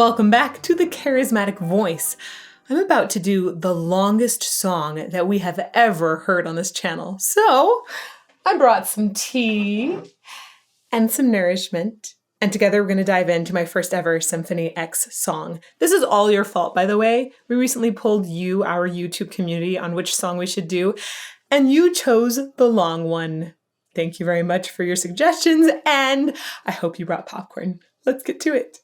Welcome back to the Charismatic Voice. I'm about to do the longest song that we have ever heard on this channel. So I brought some tea and some nourishment. And together we're going to dive into my first ever Symphony X song. This is all your fault, by the way. We recently polled you, our YouTube community, on which song we should do, and you chose the long one. Thank you very much for your suggestions, and I hope you brought popcorn. Let's get to it.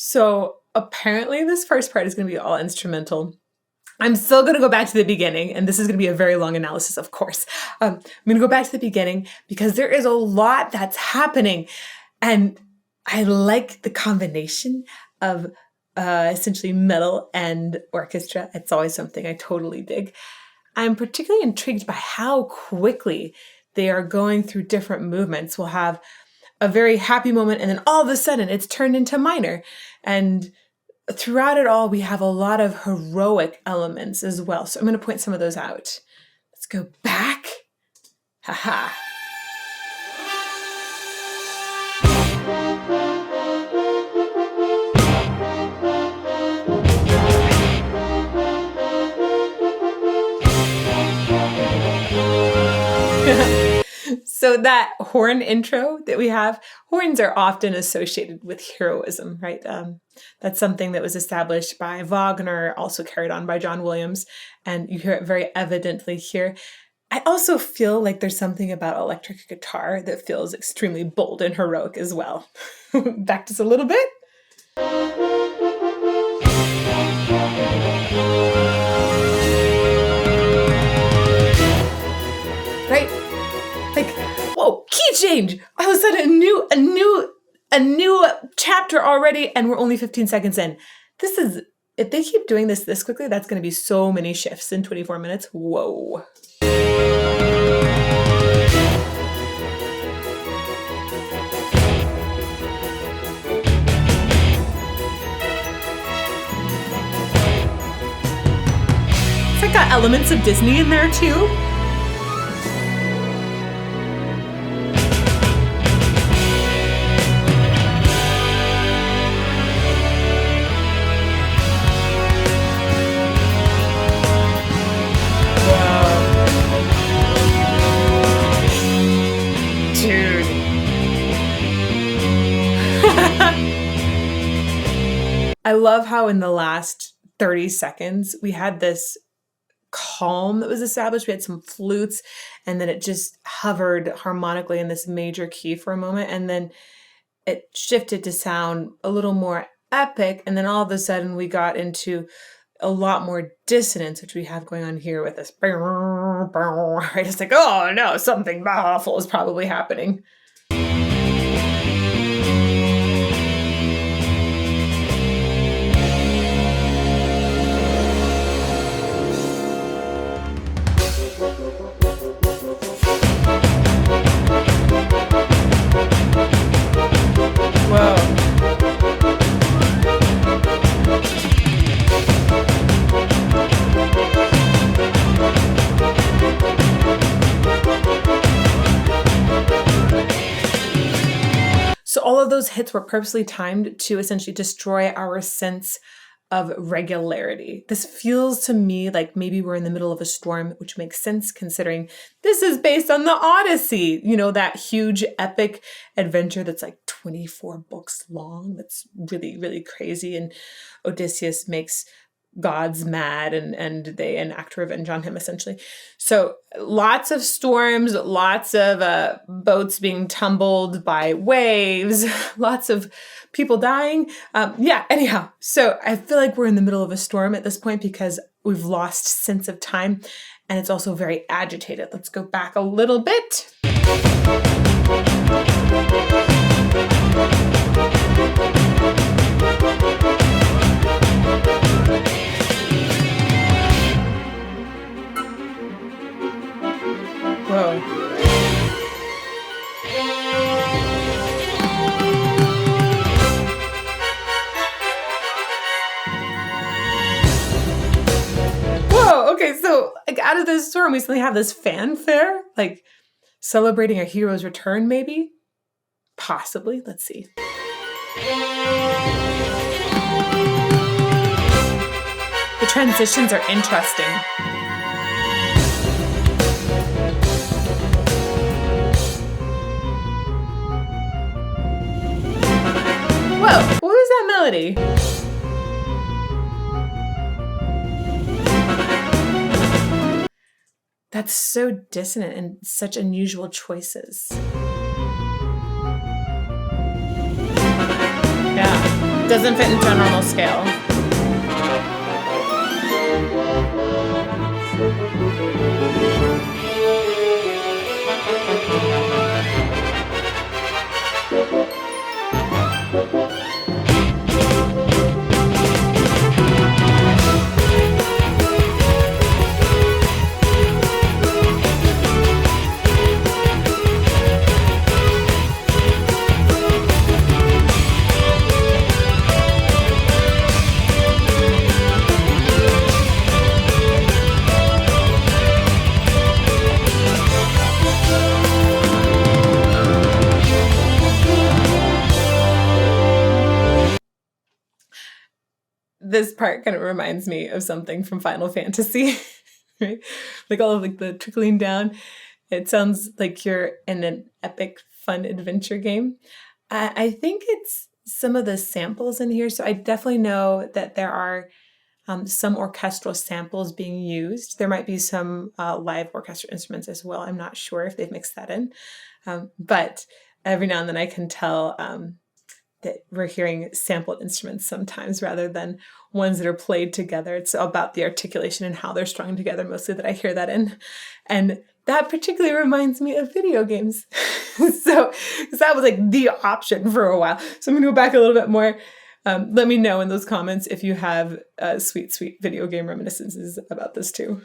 So apparently this first part is going to be all instrumental. I'm still going to go back to the beginning, and this is going to be a very long analysis, of course. I'm going to go back to the beginning because there is a lot that's happening, and I like the combination of essentially metal and orchestra. It's always something I totally dig. I'm particularly intrigued by how quickly they are going through different movements. We'll have a very happy moment, and then all of a sudden it's turned into minor. And throughout it all, we have a lot of heroic elements as well. So I'm going to point some of those out. Let's go back. Haha. So that horn intro that we have, horns are often associated with heroism, right? That's something that was established by Wagner, also carried on by John Williams, and you hear it very evidently here. I also feel like there's something about electric guitar that feels extremely bold and heroic as well. Back just a little bit. Right? Like, whoa, key change! All of a sudden a new chapter already, and we're only 15 seconds in. This is, if they keep doing this quickly, that's going to be so many shifts in 24 minutes. Whoa. It's like got elements of Disney in there too. I love how in the last 30 seconds, we had this calm that was established. We had some flutes, and then it just hovered harmonically in this major key for a moment. And then it shifted to sound a little more epic. And then all of a sudden we got into a lot more dissonance, which we have going on here with this. Right? It's like, oh no, something awful is probably happening. So all of those hits were purposely timed to essentially destroy our sense of regularity. This feels to me like maybe we're in the middle of a storm, which makes sense considering this is based on the Odyssey, that huge epic adventure that's like 24 books long. That's really, really crazy. And Odysseus makes gods mad and they enact revenge on him essentially. So lots of storms, lots of boats being tumbled by waves, lots of people dying. Anyhow, so I feel like we're in the middle of a storm at this point because we've lost sense of time and it's also very agitated. Let's go back a little bit. Whoa. Whoa, okay, so like out of this storm, we suddenly have this fanfare, like celebrating a hero's return, maybe? Possibly, let's see. The transitions are interesting. Whoa, what was that melody? That's so dissonant and such unusual choices. Yeah, doesn't fit into a normal scale. This part kind of reminds me of something from Final Fantasy, right? Like all of like the trickling down. It sounds like you're in an epic, fun adventure game. I think it's some of the samples in here. So I definitely know that there are some orchestral samples being used. There might be some live orchestral instruments as well. I'm not sure if they've mixed that in. But every now and then I can tell that we're hearing sampled instruments sometimes rather than ones that are played together. It's about the articulation and how they're strung together mostly that I hear that in. And that particularly reminds me of video games. So that was like the option for a while. So I'm gonna go back a little bit more. Let me know in those comments if you have sweet, sweet video game reminiscences about this too.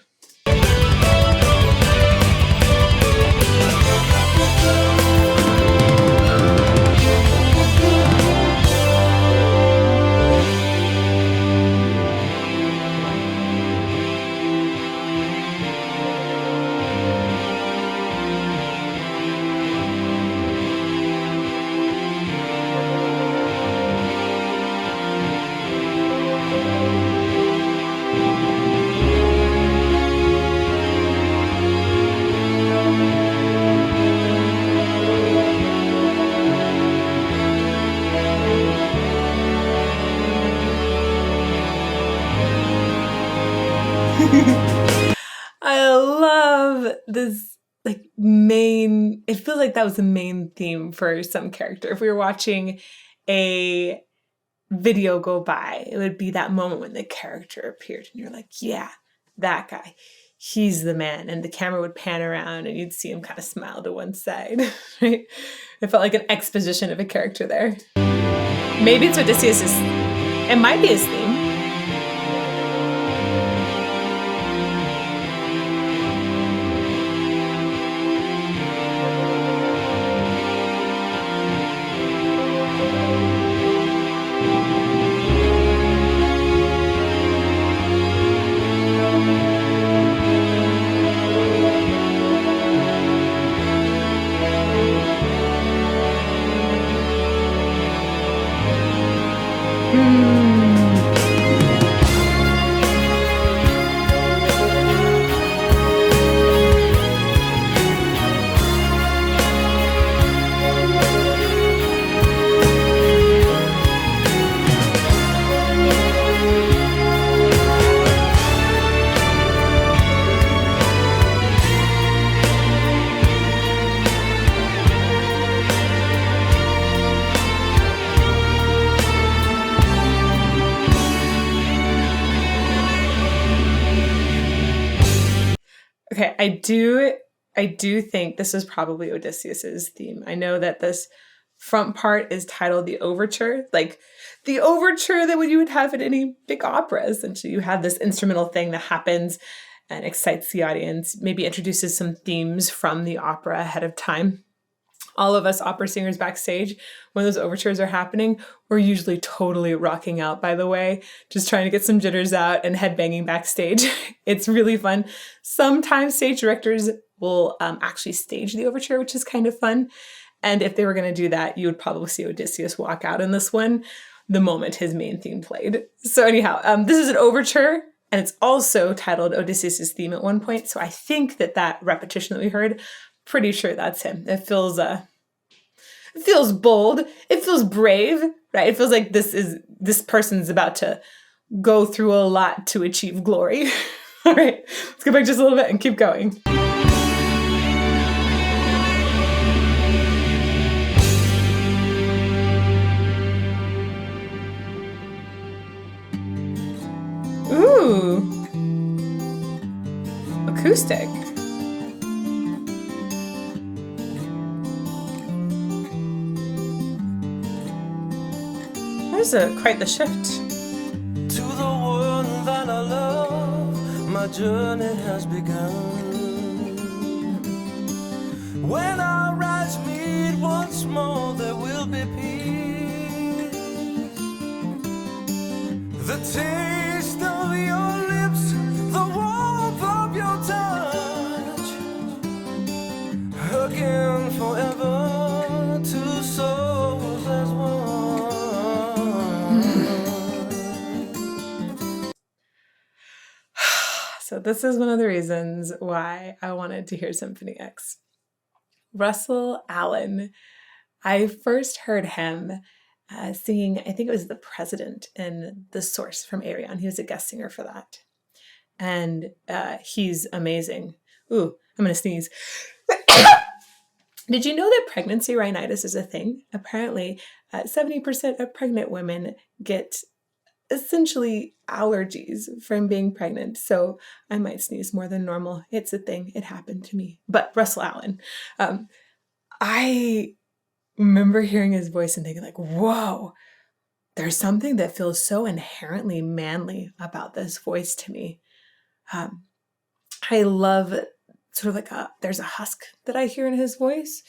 I love this like main, it feels like that was the main theme for some character. If we were watching a video go by, it would be that moment when the character appeared and you're like, yeah, that guy, he's the man. And the camera would pan around and you'd see him kind of smile to one side, right? It felt like an exposition of a character there. Maybe it's Odysseus' it might be his theme. Okay, I do think this is probably Odysseus's theme. I know that this front part is titled the Overture, like the overture that you would have in any big opera. Essentially, you have this instrumental thing that happens and excites the audience, maybe introduces some themes from the opera ahead of time. All of us opera singers backstage, when those overtures are happening, we're usually totally rocking out, by the way, just trying to get some jitters out and headbanging backstage. It's really fun. Sometimes stage directors will actually stage the overture, which is kind of fun. And if they were going to do that, you would probably see Odysseus walk out in this one the moment his main theme played. So anyhow, this is an overture, and it's also titled Odysseus' theme at one point. So I think that repetition that we heard, pretty sure that's him. It feels bold. It feels brave, right? It feels like this person's about to go through a lot to achieve glory. All right, let's go back just a little bit and keep going. Ooh, acoustic. There's quite the shift. To the one that I love, my journey has begun. When our eyes meet once more, there will be peace. The taste of your lips, the warmth of your touch, hugging forever, two souls as one. So this is one of the reasons why I wanted to hear Symphony X. Russell Allen. I first heard him singing, I think it was The President in The Source from Ayreon. He was a guest singer for that. And he's amazing. Ooh, I'm going to sneeze. Did you know that pregnancy rhinitis is a thing? Apparently, 70% of pregnant women get essentially allergies from being pregnant. So I might sneeze more than normal. It's a thing. It happened to me. But Russell Allen, I remember hearing his voice and thinking like, whoa, there's something that feels so inherently manly about this voice to me. I love sort of like there's a husk that I hear in his voice,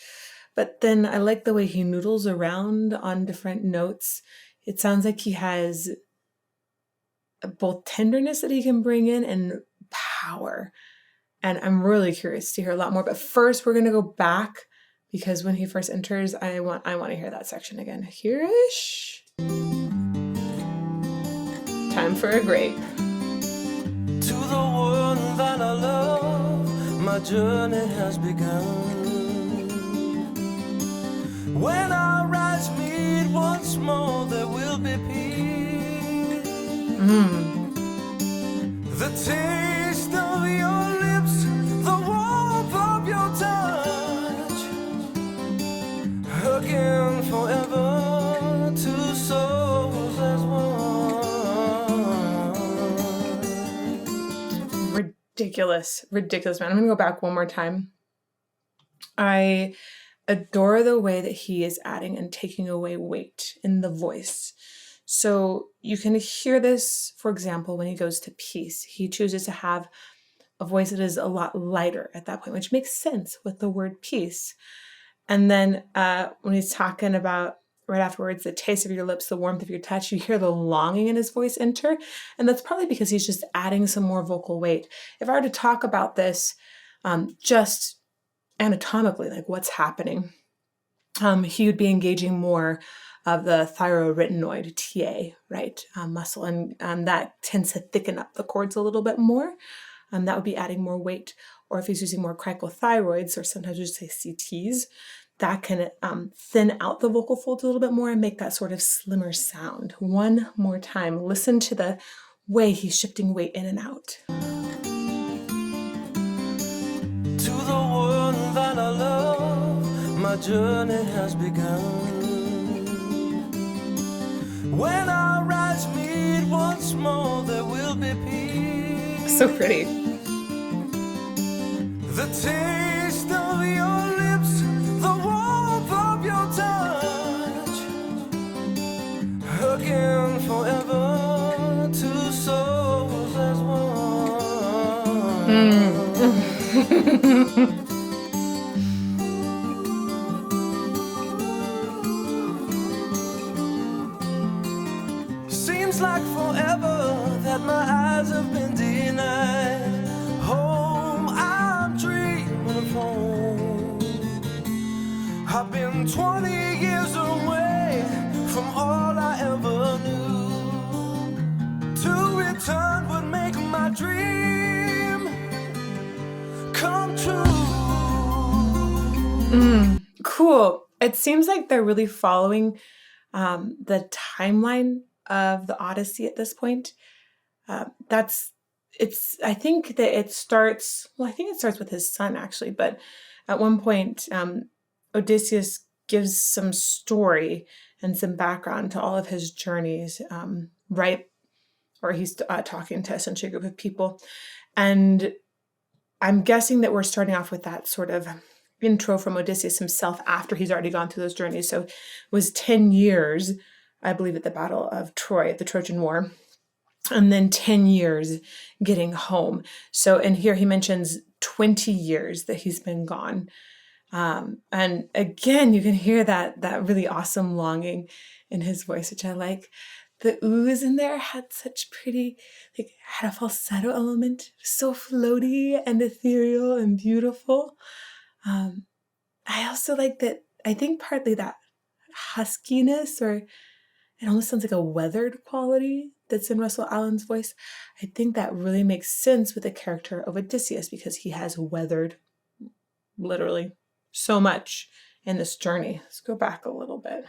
but then I like the way he noodles around on different notes. It sounds like he has both tenderness that he can bring in and power. And I'm really curious to hear a lot more. But first, we're going to go back because when he first enters, I want to hear that section again. Here-ish. Time for a grape. To the one that I love, my journey has begun. When our eyes meet once more, there will be peace. The taste of your lips, the warmth of your touch, hugging forever, two souls as one. Ridiculous, man. I'm gonna go back one more time. I adore the way that he is adding and taking away weight in the voice. So you can hear this, for example, when he goes to peace. He chooses to have a voice that is a lot lighter at that point, which makes sense with the word peace. And then when he's talking about right afterwards, the taste of your lips, the warmth of your touch, you hear the longing in his voice enter. And that's probably because he's just adding some more vocal weight. If I were to talk about this just anatomically, like what's happening, he would be engaging more of the thyroarytenoid TA, right, muscle, and that tends to thicken up the cords a little bit more. That would be adding more weight. Or if he's using more cricothyroids, or sometimes we just say CTs, that can thin out the vocal folds a little bit more and make that sort of slimmer sound. One more time, listen to the way he's shifting weight in and out. To the one that I love, my journey has begun. When our eyes meet once more, there will be peace. So pretty. taste of your lips, the warmth of your touch. Again, forever, two souls as one. Seems like forever that my eyes have been denied. Home, I'm dreaming of home. I've been 20 years away from all I ever knew. To return would make my dream come true. Cool. It seems like they're really following the timeline of the Odyssey at this point. I think that it starts with his son actually, but at one point, Odysseus gives some story and some background to all of his journeys, right? Or he's talking to essentially a group of people. And I'm guessing that we're starting off with that sort of intro from Odysseus himself after he's already gone through those journeys. So it was 10 years, I believe, at the Battle of Troy, at the Trojan War, and then 10 years getting home. So, and here he mentions 20 years that he's been gone. And again, you can hear that really awesome longing in his voice, which I like. The oohs in there had such pretty, had a falsetto element, so floaty and ethereal and beautiful. I also like that, I think partly that huskiness, or it almost sounds like a weathered quality that's in Russell Allen's voice. I think that really makes sense with the character of Odysseus because he has weathered literally so much in this journey. Let's go back a little bit.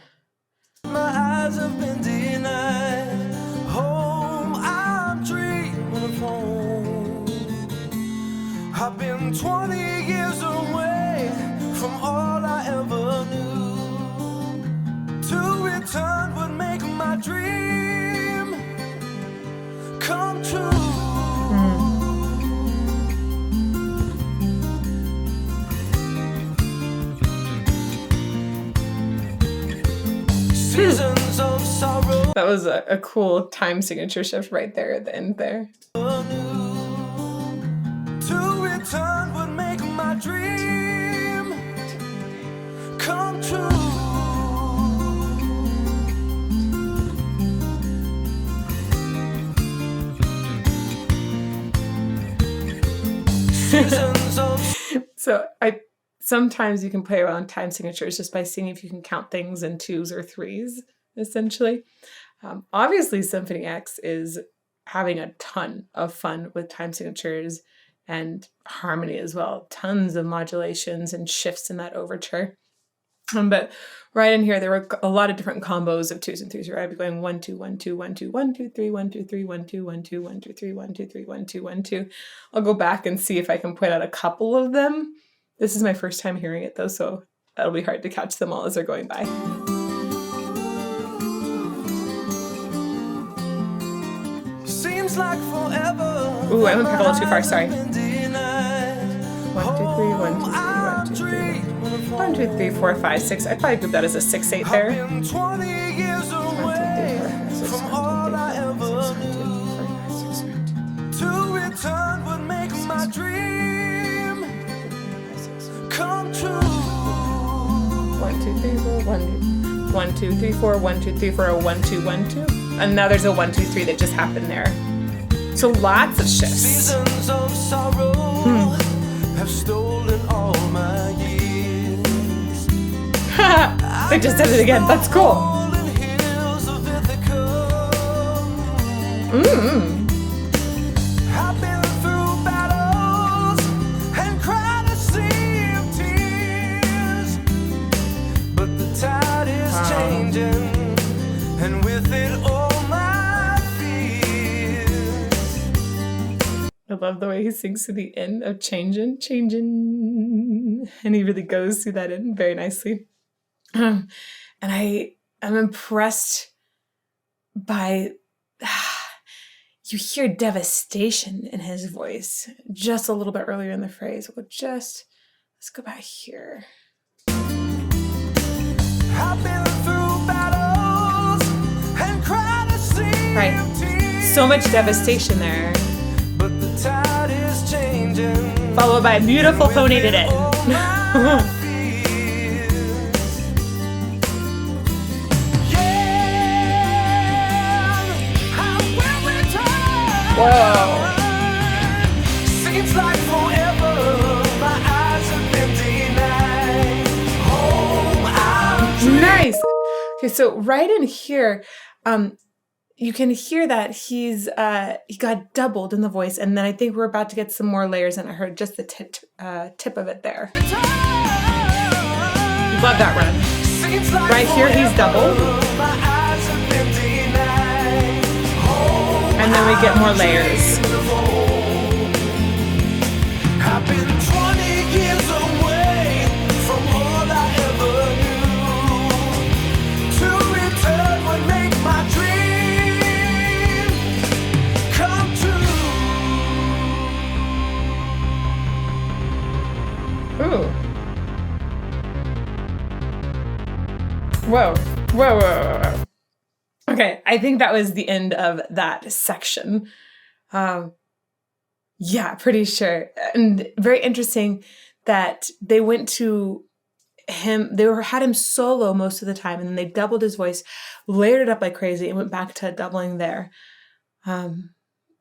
My eyes have been denied. Home, I'm dreaming of home. I've been 20 years away from all I ever knew. To return would make my dream come true. Seasons of sorrow. That was a cool time signature shift right there at the end there. To return would make my dream come true. Seasons of So sometimes you can play around with time signatures just by seeing if you can count things in twos or threes, essentially. Obviously, Symphony X is having a ton of fun with time signatures and harmony as well. Tons of modulations and shifts in that overture. But right in here, there were a lot of different combos of twos and threes. I'd be going 1 2 1 2 1 2 1 2 3 1 2 3 1 2 1 2 1 2 3 1 2 3 1 2 1 2. I'll go back and see if I can point out a couple of them. This is my first time hearing it though, so that'll be hard to catch them all as they're going by. seems like forever. Ooh, I went back a little too far, sorry. 1 2 3 1 2 3 1 2 3 1 2 3 4 5 6. I'd probably group that as a 6 8 there. 20 years away from all I ever knew. To return would make my dream come true. 1 2 3 4 1 2 3 4 1 2 3 4 1 2 1 2. And now there's a 1 2 3 that just happened there. So lots of shifts. Seasons of sorrow have stolen all my years. They just did it again. That's cool. Rolling hills of Ithaca. I've been through battles and cried a sea of tears. But the tide is changing, and with it all my fears. I love the way he sings to the end of changing. And he really goes through that end very nicely. And I'm impressed by, you hear devastation in his voice just a little bit earlier in the phrase. Let's go back here. I've been through battles and cried a sea Right. of tears. So much devastation there. But the tide is changing. Followed by a beautiful phonated end. All my fears. Yeah, I will return. Whoa. Seems like forever. My eyes have been denied. Home out. Nice. Okay, so right in here, you can hear that he got doubled in the voice, and then I think we're about to get some more layers, and I heard just the tip of it there. Love that run. Right here, he's doubled, and then we get more layers. I've been 20 years away from all I ever knew. To return would make my dream come true. Ooh. Whoa. Whoa, whoa, whoa, whoa. Okay, I think that was the end of that section. Yeah, pretty sure. And very interesting that they went to him, had him solo most of the time, and then they doubled his voice, layered it up like crazy, and went back to doubling there. And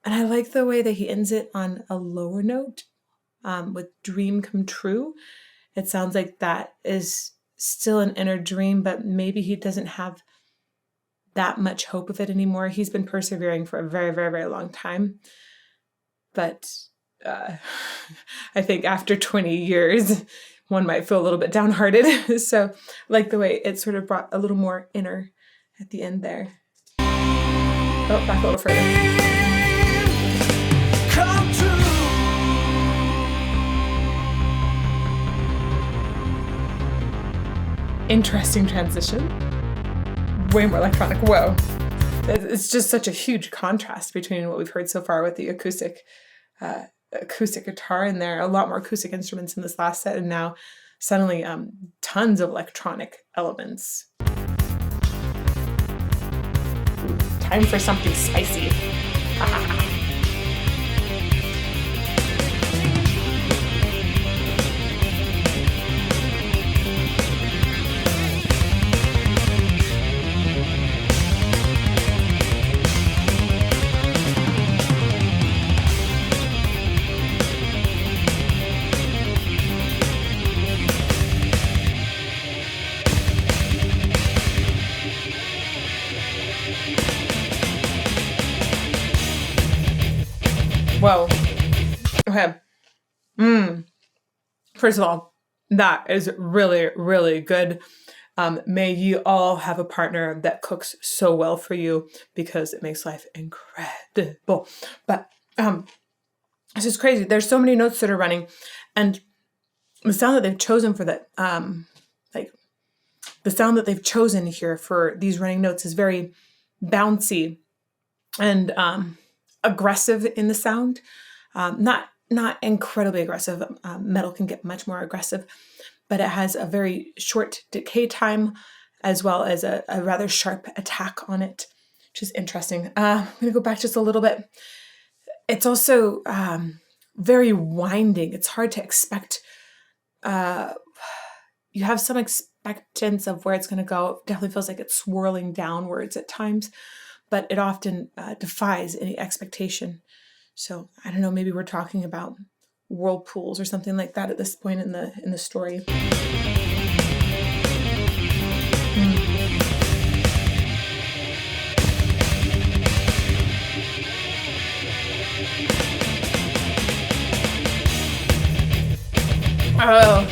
I like the way that he ends it on a lower note with dream come true. It sounds like that is still an inner dream, but maybe he doesn't have that much hope of it anymore. He's been persevering for a very, very, very long time. But I think after 20 years, one might feel a little bit downhearted. So like the way it sort of brought a little more inner at the end there. Oh, back a little further. Come true. Interesting transition. Way more electronic. Whoa. It's just such a huge contrast between what we've heard so far with the acoustic guitar in there, a lot more acoustic instruments in this last set, and now suddenly tons of electronic elements. Ooh, time for something spicy. Whoa. Okay. First of all, that is really, really good. May you all have a partner that cooks so well for you, because it makes life incredible. But it's just crazy. There's so many notes that are running, and the sound that they've chosen for that, the sound that they've chosen here for these running notes is very bouncy and aggressive in the sound. Not incredibly aggressive. Metal can get much more aggressive, but it has a very short decay time as well as a rather sharp attack on it, which is interesting. I'm going to go back just a little bit. It's also very winding. It's hard to expect. You have some expectance of where it's going to go. It definitely feels like it's swirling downwards at times, but it often defies any expectation. So I don't know, maybe we're talking about whirlpools or something like that at this point in the story. Oh,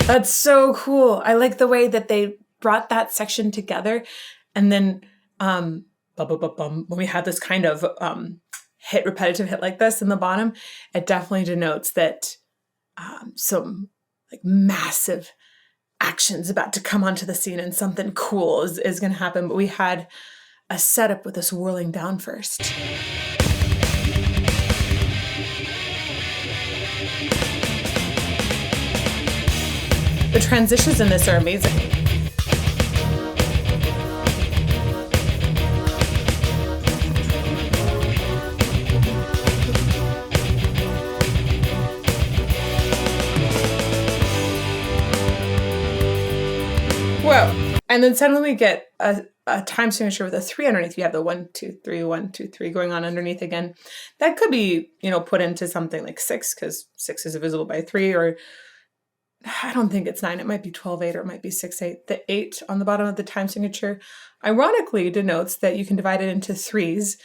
that's so cool. I like the way that they brought that section together, and then when we had this kind of repetitive hit like this in the bottom, it definitely denotes that some like massive action's about to come onto the scene and something cool is going to happen. But we had a setup with this whirling down first. The transitions in this are amazing. Whoa. And then suddenly we get a time signature with a 3 underneath. You have the 1, 2, 3, 1, 2, 3 going on underneath again. That could be, put into something like 6, because 6 is divisible by 3, or I don't think it's 9. It might be 12/8, or it might be 6/8. The 8 on the bottom of the time signature, ironically, denotes that you can divide it into 3s.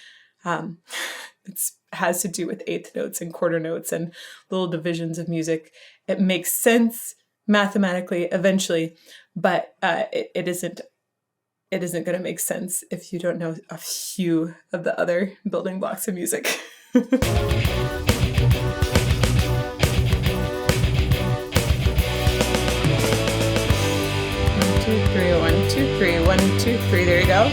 It has to do with eighth notes and quarter notes and little divisions of music. It makes sense mathematically eventually, but it isn't going to make sense if you don't know a few of the other building blocks of music. 3, 1, 2, 3, 1, 2, 3. There you go.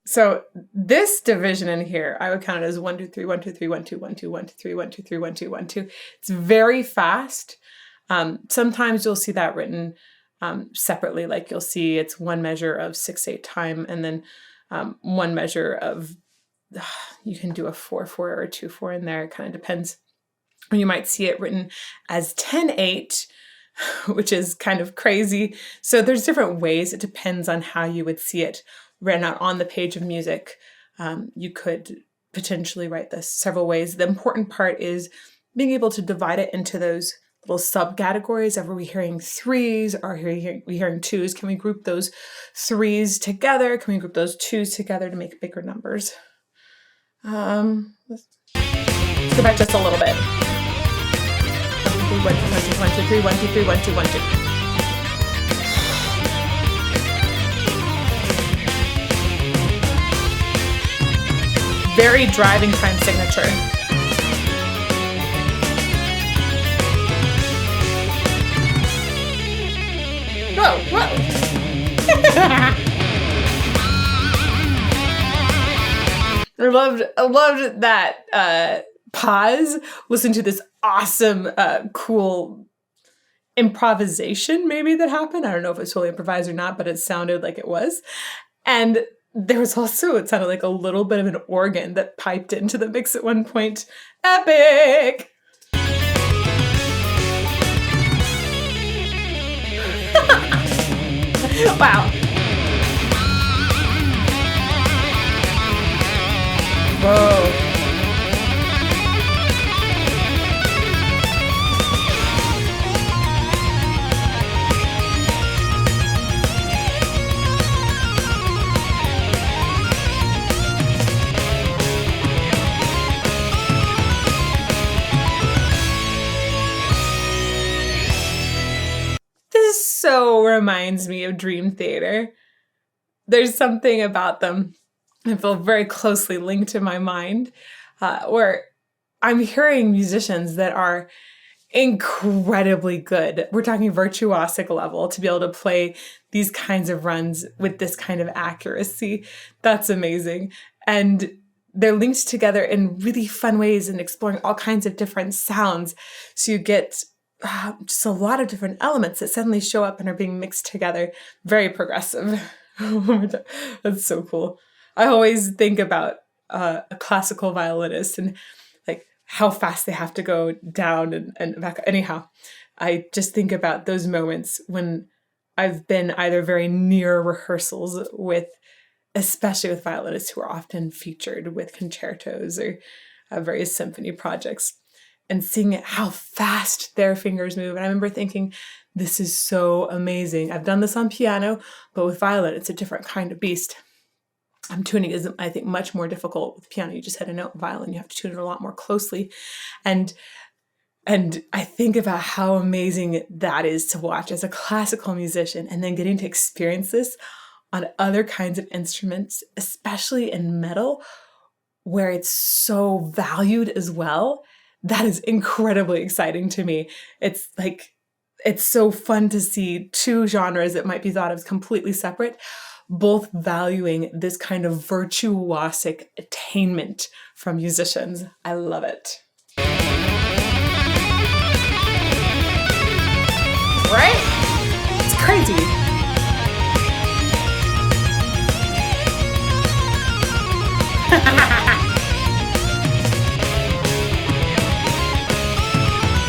So this division in here, I would count it as 1, 2, 3, 1, 2, 3, 1, 2, 1, 2, 1, 2, 3, 1, 2, 3, 1, 2, 1, 2. It's very fast. Sometimes you'll see that written separately, like you'll see it's one measure of 6/8 time, and then one measure of, you can do a 4/4 or a 2/4 in there. It kind of depends. Or you might see it written as 10/8, which is kind of crazy. So there's different ways. It depends on how you would see it written out on the page of music. You could potentially write this several ways. The important part is being able to divide it into those little subcategories of, are we hearing 3s? Are we hearing 2s? Can we group those 3s together? Can we group those 2s together to make bigger numbers? Let's go back just a little bit. 1, 2, 1, 2, 1, 2, 3, 1, 2, 3, 1, 2, 1, 2. Very driving time signature. Whoa, whoa. I loved that pause. Listen to this awesome, cool improvisation maybe that happened. I don't know if it's totally improvised or not, but it sounded like it was. And there was also, it sounded like a little bit of an organ that piped into the mix at one point. Epic! Wow. Whoa. So reminds me of Dream Theater. There's something about them I feel very closely linked in my mind, where I'm hearing musicians that are incredibly good. We're talking virtuosic level to be able to play these kinds of runs with this kind of accuracy. That's amazing. And they're linked together in really fun ways and exploring all kinds of different sounds. So you get just a lot of different elements that suddenly show up and are being mixed together. Very progressive. That's so cool. I always think about a classical violinist and like how fast they have to go down and back. Anyhow, I just think about those moments when I've been either very near rehearsals with, especially with violinists who are often featured with concertos or various symphony projects, and seeing how fast their fingers move. And I remember thinking, this is so amazing. I've done this on piano, but with violin, it's a different kind of beast. Tuning is, I think, much more difficult. With piano, you just hit a note. Violin, you have to tune it a lot more closely. And I think about how amazing that is to watch as a classical musician, and then getting to experience this on other kinds of instruments, especially in metal, where it's so valued as well. that is incredibly exciting to me. It's like, it's so fun to see two genres that might be thought of as completely separate, both valuing this kind of virtuosic attainment from musicians. I love it. Right? It's crazy.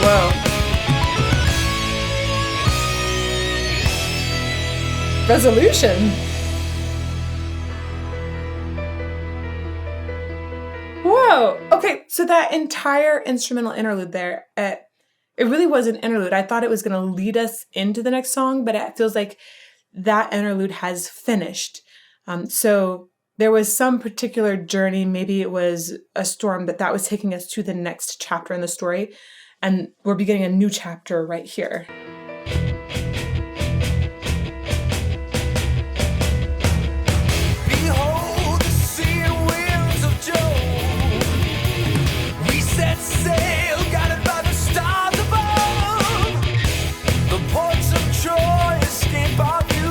Whoa. Resolution. Whoa. Okay, so that entire instrumental interlude there, it really was an interlude. I thought it was going to lead us into the next song, but it feels like that interlude has finished. So there was some particular journey, maybe it was a storm, that was taking us to the next chapter in the story. And we're beginning a new chapter right here. Behold the sea winds of Jove. We set sail, guided by the stars above. The ports of Troy escape our view.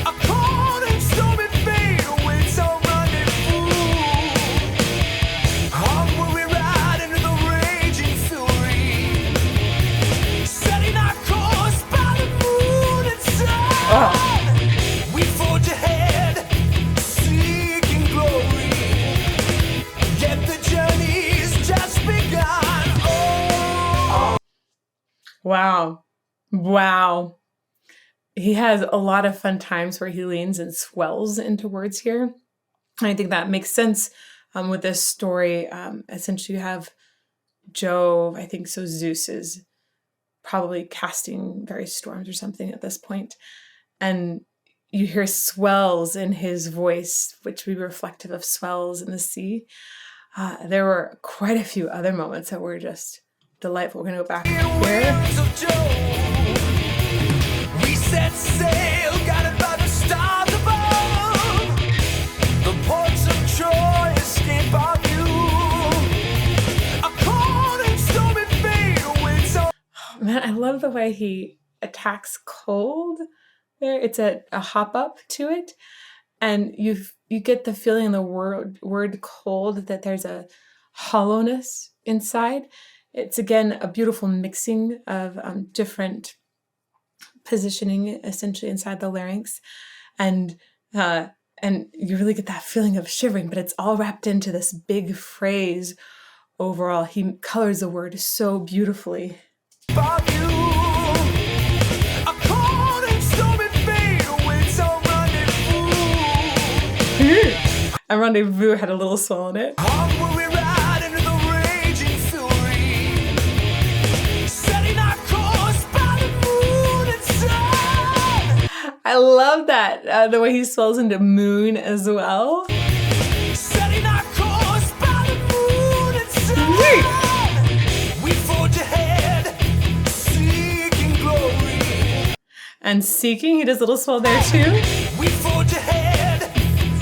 A cold and stormy fate awaits our rendezvous. Onward we ride into the raging fury, setting our course by the moon and sun. We forge ahead, seeking glory, yet the journey's just begun. Oh. Wow. Wow. He has a lot of fun times where he leans and swells into words here. And I think that makes sense with this story. Essentially, you have Jove, I think so Zeus is probably casting various storms or something at this point. And you hear swells in his voice, which would be reflective of swells in the sea. There were quite a few other moments that were just delightful. We're going to go back here. Winds of Jove. We set sail, guided by the stars above. The ports of Troy escape our view. A cold and stormy fate awaits our. Man, I love the way he attacks cold there. It's a hop up to it. And you get the feeling in the word cold that there's a hollowness inside. It's, again, a beautiful mixing of different positioning, essentially, inside the larynx. And you really get that feeling of shivering, but it's all wrapped into this big phrase overall. He colors the word so beautifully. our view. A cold and stormy fate awaits our rendezvous. A rendezvous had a little swell in it. Onward we ride into the raging fury, setting our course by the moon and sun. I love that, the way he swells into moon as well. Setting our course by the moon and sun. We forge ahead, seeking glory. And seeking, he does a little swell there too. We forge ahead,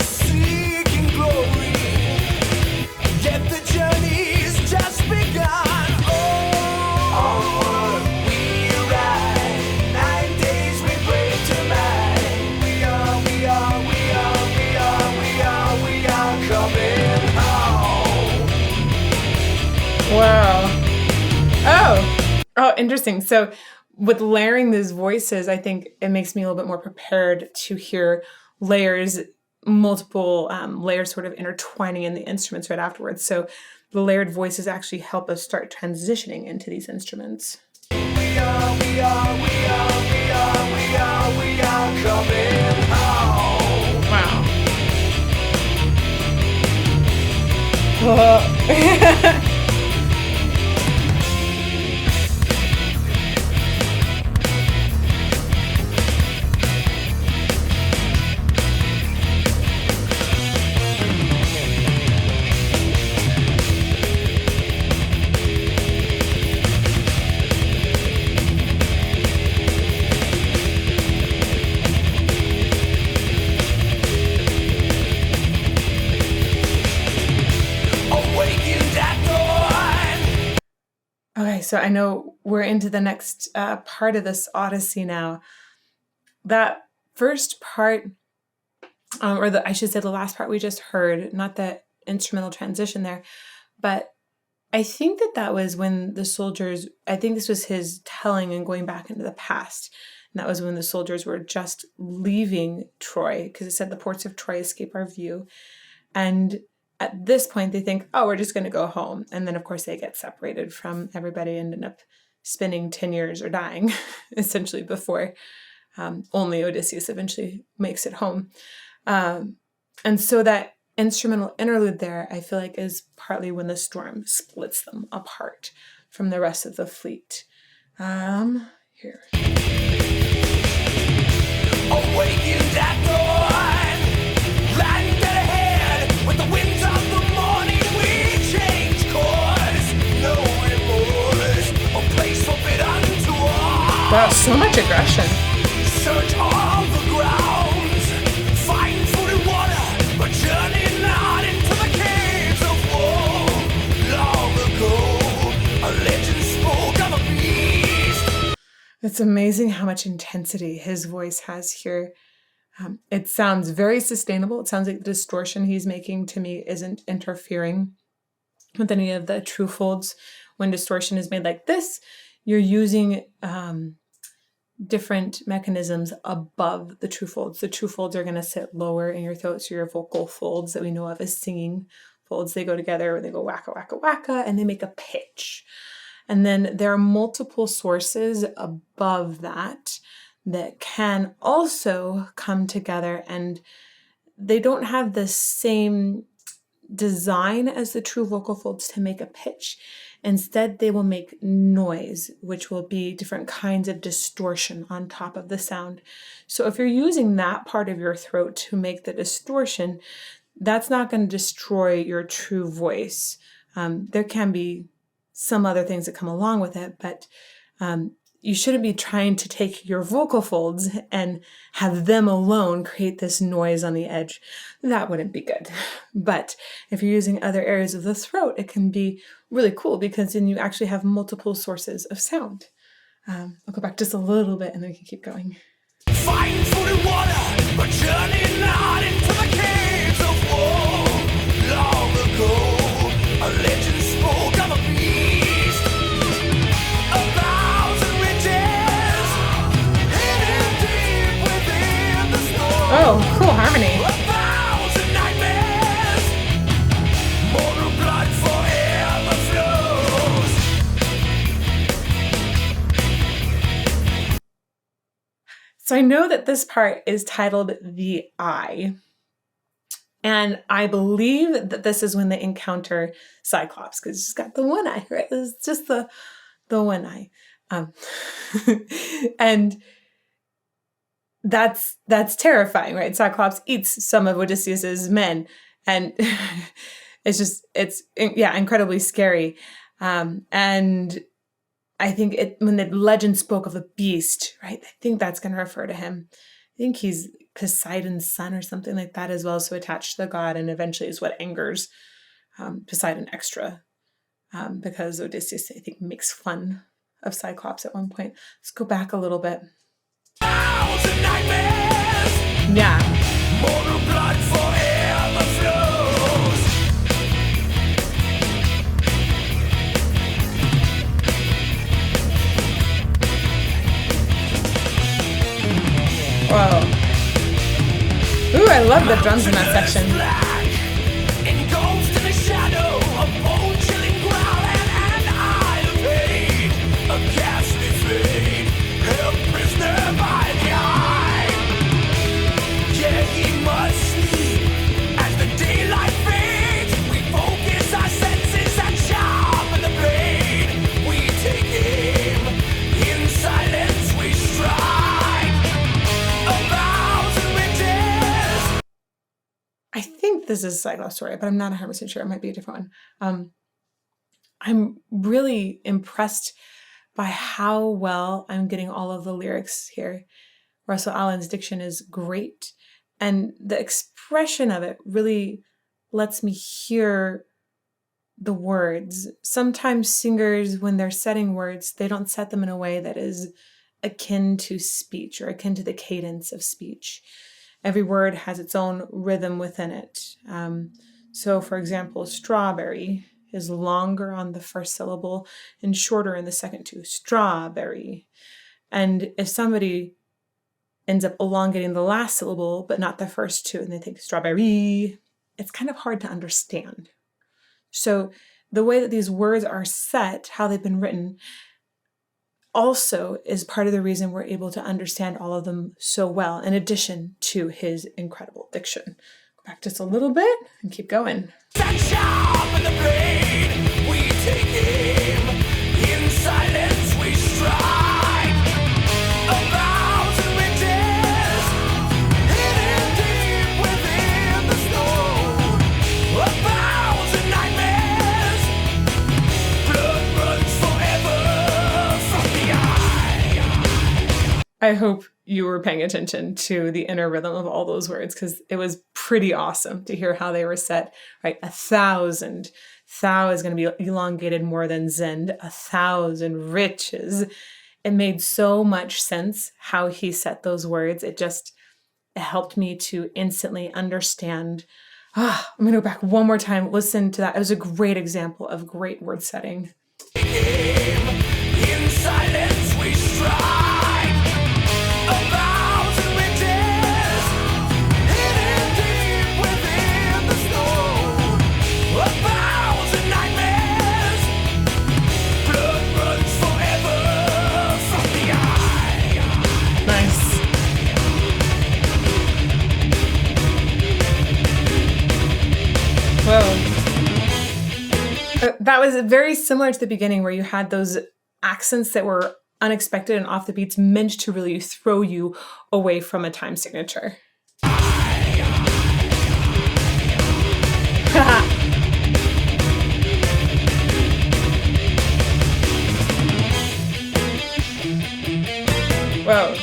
seeking glory. Yet the journey's just begun. Onward we ride. 9 days we brave to ride. We are coming home. Wow. Oh, interesting. So with layering these voices, I think it makes me a little bit more prepared to hear layers, multiple layers sort of intertwining in the instruments right afterwards. So the layered voices actually help us start transitioning into these instruments. We are coming home. Wow. Awakened at the so I know we're into the next part of this Odyssey now. That first part, I should say the last part we just heard, not the instrumental transition there, but I think that was when the soldiers, I think this was his telling and going back into the past. And that was when the soldiers were just leaving Troy, because it said the ports of Troy escape our view. And at this point, they think, oh, we're just going to go home. And then, of course, they get separated from everybody and end up spending 10 years or dying, essentially, before only Odysseus eventually makes it home. And so that instrumental interlude there, I feel like, is partly when the storm splits them apart from the rest of the fleet. Here. Awakened at dawn, landed ahead with the winds of the morning. We change course, no remorse, a place forbidden to all. Wow, so much aggression. Search all the grounds, find food and water, but journey not into the caves of war. Long ago, a legend spoke of a beast. It's amazing how much intensity his voice has here. It sounds very sustainable. It sounds like the distortion he's making, to me, isn't interfering with any of the true folds. When distortion is made like this, you're using different mechanisms above the true folds. The true folds are going to sit lower in your throat, so your vocal folds that we know of as singing folds, they go together when they go wacka, wacka, wacka, and they make a pitch. And then there are multiple sources above that that can also come together, and they don't have the same design as the true vocal folds to make a pitch. Instead, they will make noise, which will be different kinds of distortion on top of the sound. So if you're using that part of your throat to make the distortion, that's not going to destroy your true voice. There can be some other things that come along with it, but you shouldn't be trying to take your vocal folds and have them alone create this noise on the edge. That wouldn't be good. But if you're using other areas of the throat, it can be really cool, because then you actually have multiple sources of sound. I'll go back just a little bit and then we can keep going. Find food and water, but journey not into the caves of war. Long ago, a legend spoke of a beast, a thousand riches hidden deep within the storm. Oh, cool harmony. A thousand nightmares, mortal blood forever flows. So I know that this part is titled The Eye. And I believe that this is when they encounter Cyclops, because she's got the one eye, right? It's just the one eye. And that's terrifying, right? Cyclops eats some of Odysseus's men, and it's incredibly scary. And I think when the legend spoke of a beast, right? I think that's going to refer to him. I think he's Poseidon's son or something like that as well, so attached to the god, and eventually is what angers Poseidon extra, because Odysseus, I think, makes fun of Cyclops at one point. Let's go back a little bit. Thousand nightmares, Yeah. mortal blood forever flows. Whoa. Ooh, I love the drums in that section. Black, engulfed in the shadow of bone-chilling growl and an eye of pain. A ghastly fate, held prisoner by the eye. Yeah, he must sleep as the daylight fades. We focus our senses and sharpen the blade. We take aim, in silence we strike. I think this is Cyclops' story, but I'm not 100% sure. It might be a different one. I'm really impressed by how well I'm getting all of the lyrics here. Russell Allen's diction is great, and the expression of it really lets me hear the words. Sometimes singers, when they're setting words, they don't set them in a way that is akin to speech or akin to the cadence of speech. Every word has its own rhythm within it. So, for example, strawberry is longer on the first syllable and shorter in the second two. Strawberry. And if somebody ends up elongating the last syllable, but not the first two, and they think strawberry, it's kind of hard to understand. So the way that these words are set, how they've been written, also is part of the reason we're able to understand all of them so well, in addition to his incredible diction. Go back just a little bit and keep going. Stand sharp in the blade, we take aim. In silence we strike. A thousand witches hidden deep within the snow. A thousand nightmares. Blood runs forever from the eye. I hope you were paying attention to the inner rhythm of all those words, because it was pretty awesome to hear how they were set, right? 1,000. Thou is going to be elongated more than Zend. 1,000 riches. It made so much sense how he set those words. It helped me to instantly understand. I'm going to go back one more time. Listen to that. It was a great example of great word setting. In silence we strike. A thousand witches hidden deep within the snow. A thousand nightmares. Blood runs forever from the eye. Nice. Whoa. That was very similar to the beginning, where you had those accents that were unexpected and off the beats, meant to really throw you away from a time signature. Whoa.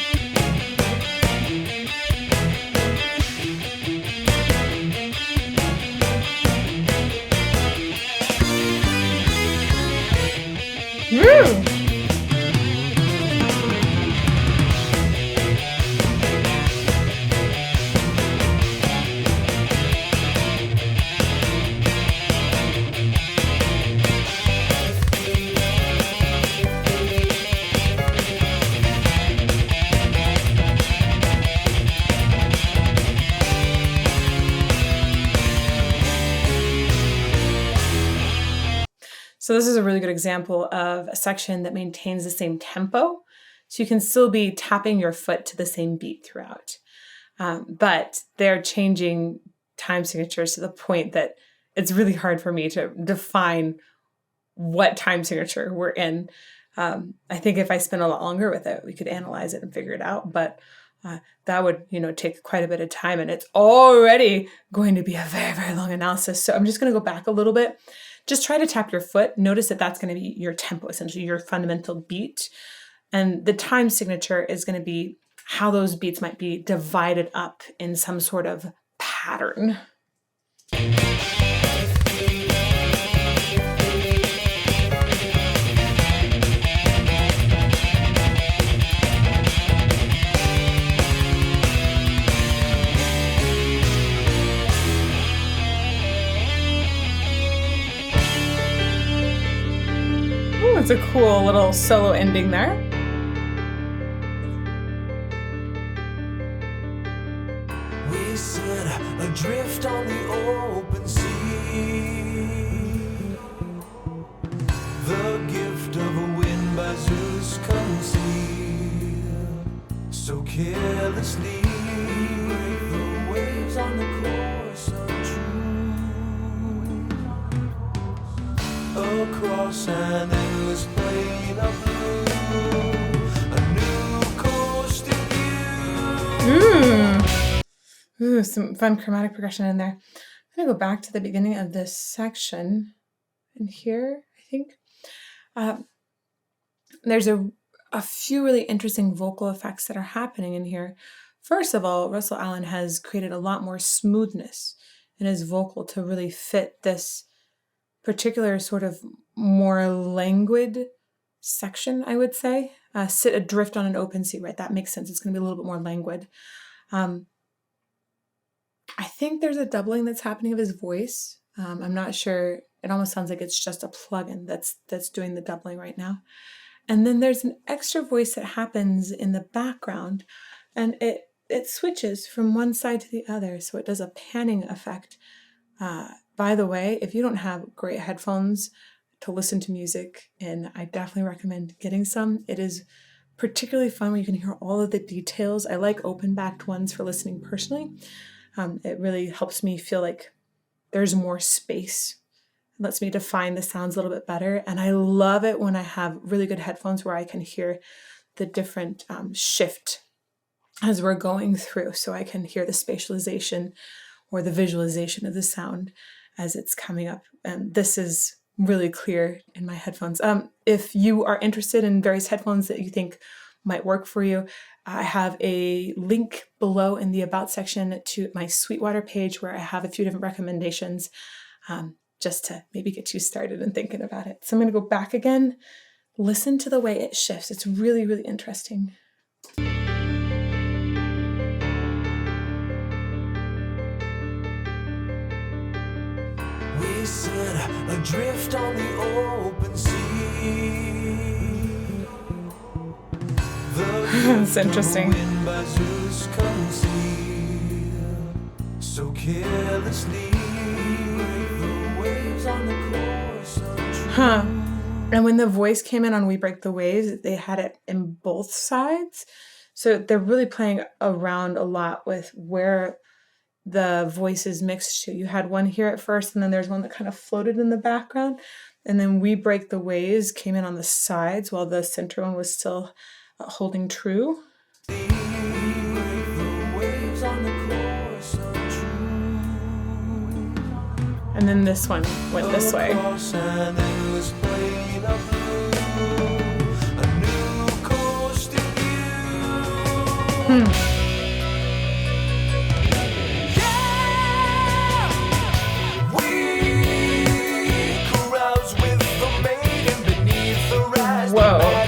Woo! So this is a really good example of a section that maintains the same tempo. So you can still be tapping your foot to the same beat throughout. But they're changing time signatures to the point that it's really hard for me to define what time signature we're in. I think if I spent a lot longer with it, we could analyze it and figure it out. But that would, take quite a bit of time, and it's already going to be a very, very long analysis. So I'm just going to go back a little bit. Just try to tap your foot. Notice that that's going to be your tempo, essentially your fundamental beat. And the time signature is going to be how those beats might be divided up in some sort of pattern. It's a cool little solo ending there. We sit adrift on the open sea. The gift of a wind by Zeus concealed. So carelessly the waves on the course untrue. Across an endless plain of blue, a new coast in view. Ooh, some fun chromatic progression in there. I'm going to go back to the beginning of this section. And here, I think, there's a few really interesting vocal effects that are happening in here. First of all, Russell Allen has created a lot more smoothness in his vocal to really fit this particular sort of more languid section, I would say. Sit adrift on an open sea, right? That makes sense. It's going to be a little bit more languid. I think there's a doubling that's happening of his voice. I'm not sure. It almost sounds like it's just a plugin that's doing the doubling right now. And then there's an extra voice that happens in the background, and it switches from one side to the other. So it does a panning effect. By the way, if you don't have great headphones to listen to music, and I definitely recommend getting some. It is particularly fun when you can hear all of the details. I like open-backed ones for listening personally. It really helps me feel like there's more space. It lets me define the sounds a little bit better. And I love it when I have really good headphones where I can hear the different shift as we're going through. So I can hear the spatialization or the visualization of the sound as it's coming up. And this is really clear in my headphones. If you are interested in various headphones that you think might work for you, I have a link below in the About section to my Sweetwater page where I have a few different recommendations just to maybe get you started and thinking about it. So I'm going to go back again. Listen to the way it shifts. It's really, really interesting. We sit adrift on the open sea. It's interesting. So carelessly, the waves on the course of Huh. And when the voice came in on We Break the Waves, they had it in both sides. So they're really playing around a lot with where the voices mixed to. You had one here at first, and then there's one that kind of floated in the background. And then We Break the Waves came in on the sides while the center one was still holding true. And then this one went this way. Whoa.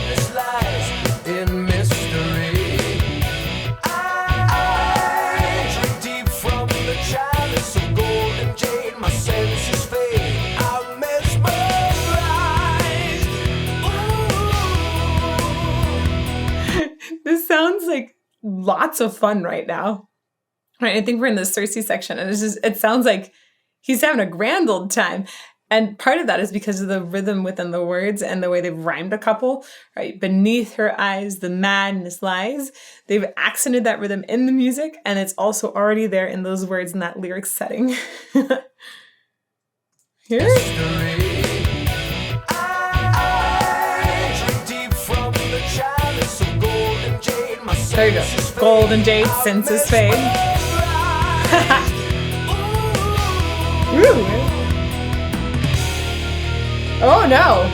This sounds like lots of fun right now. Right, I think we're in the Circe section, and it sounds like he's having a grand old time. And part of that is because of the rhythm within the words and the way they've rhymed a couple, right? Beneath her eyes, the madness lies. They've accented that rhythm in the music, and it's also already there in those words in that lyric setting. Here. There you go. Golden jade, senses fade. Ooh. Oh no.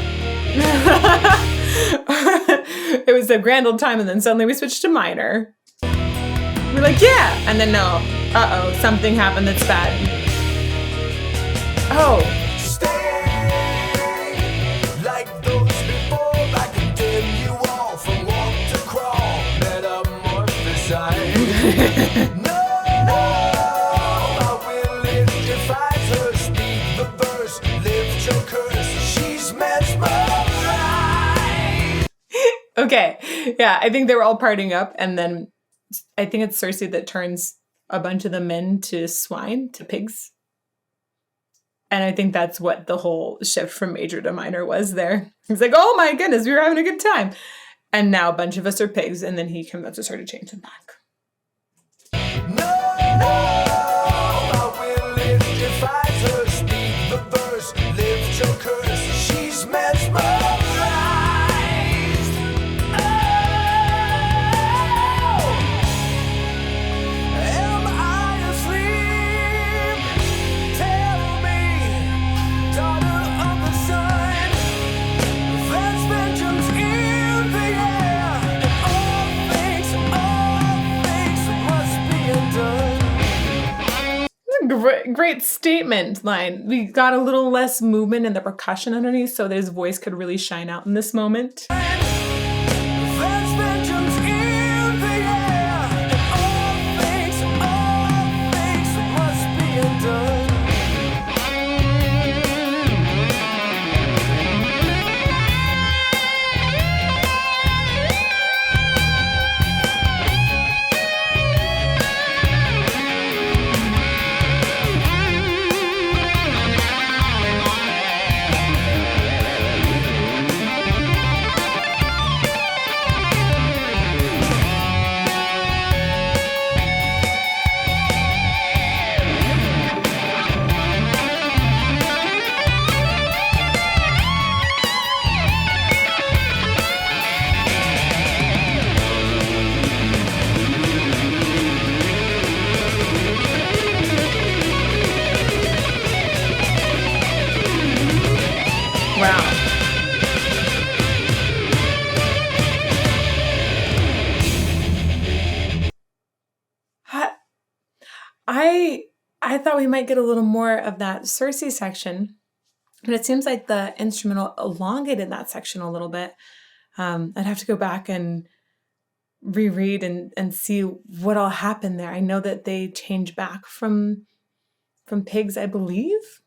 It was a grand old time, and then suddenly we switched to minor. We're like, yeah, and then no. Uh-oh, something happened that's bad. Oh. Okay, yeah, I think they were all partying up, and then I think it's Circe that turns a bunch of the men to swine, to pigs. And I think that's what the whole shift from major to minor was there. He's like, oh my goodness, we were having a good time. And now a bunch of us are pigs, and then he convinces her to change them back. Great statement line. We got a little less movement in the percussion underneath so that his voice could really shine out in this moment. There's vengeance in the air, and all things must be undone. Wow. I thought we might get a little more of that Circe section, but it seems like the instrumental elongated that section a little bit. I'd have to go back and reread and see what all happened there. I know that they change back from pigs, I believe,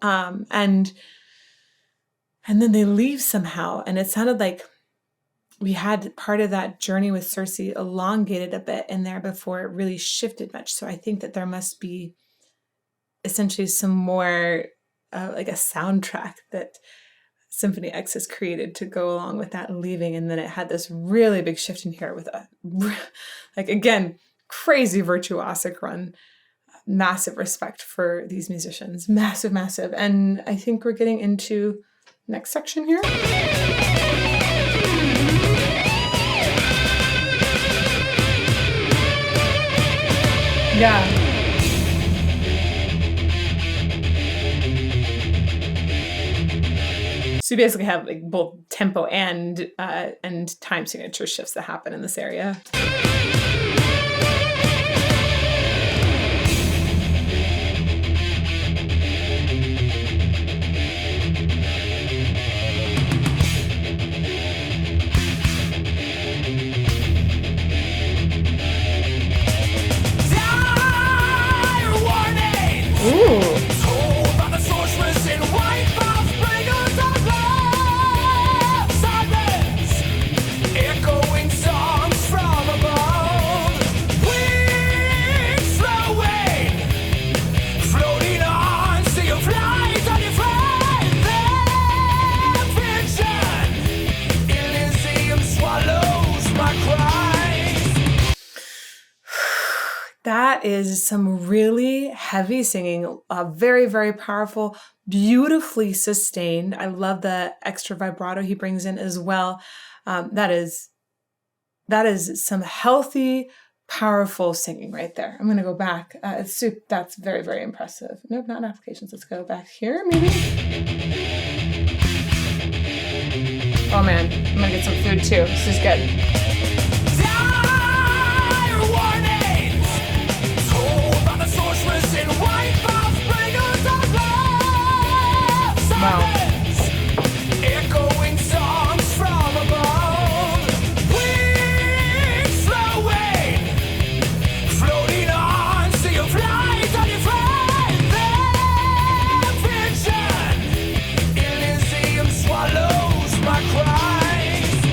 and then they leave somehow, and it sounded like we had part of that journey with Circe elongated a bit in there before it really shifted much. So I think that there must be essentially some more like a soundtrack that Symphony X has created to go along with that leaving. And then it had this really big shift in here with a, like, again, crazy virtuosic run. Massive respect for these musicians. Massive, massive. And I think we're getting into next section here. Yeah. So you basically have like both tempo and time signature shifts that happen in this area. That is some really heavy singing, very, very powerful, beautifully sustained. I love the extra vibrato he brings in as well. That is some healthy, powerful singing right there. I'm going to go back. That's very, very impressive. Nope, not applications. Let's go back here, maybe. Oh man, I'm going to get some food too. This is good. Wow. Echoing songs from above, wings flowing, floating on sea of light, unafraid. Their vision, Elysium swallows my cries.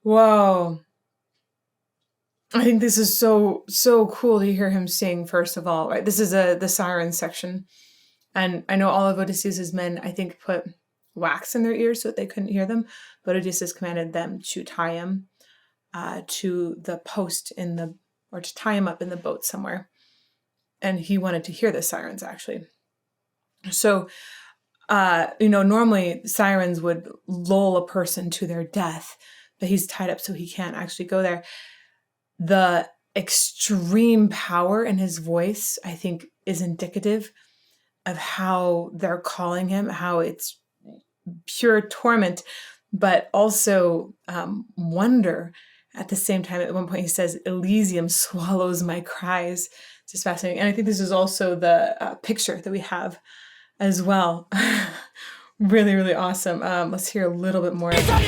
Whoa. I think this is so cool to hear him sing, first of all, right? This is the siren section. And I know all of Odysseus's men, I think, put wax in their ears so that they couldn't hear them. But Odysseus commanded them to tie him to the post or to tie him up in the boat somewhere. And he wanted to hear the sirens, actually. So, normally sirens would lull a person to their death, but he's tied up so he can't actually go there. The extreme power in his voice, I think, is indicative of how they're calling him, how it's pure torment, but also wonder at the same time, at one point he says, Elysium swallows my cries. It's just fascinating. And I think this is also the picture that we have as well. Really, really awesome. Let's hear a little bit more. Elysium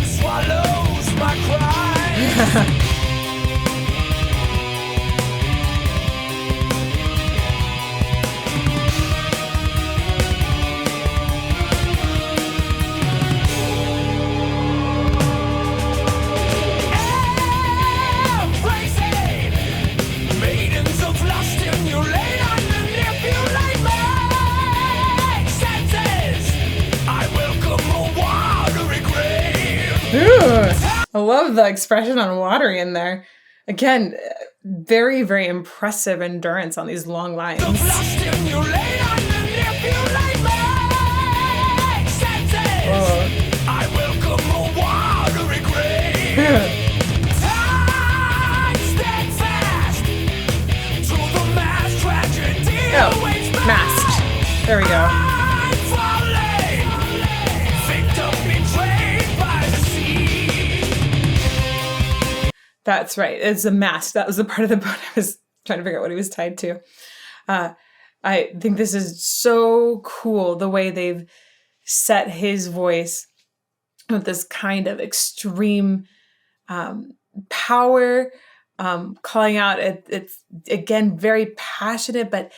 swallows my cries. I love the expression on watery in there. Again, very, very impressive endurance on these long lines. Masked. There we go. That's right. It's a mask. That was the part of the boat I was trying to figure out what he was tied to. I think this is so cool, the way they've set his voice with this kind of extreme power, calling out. It's, again, very passionate, but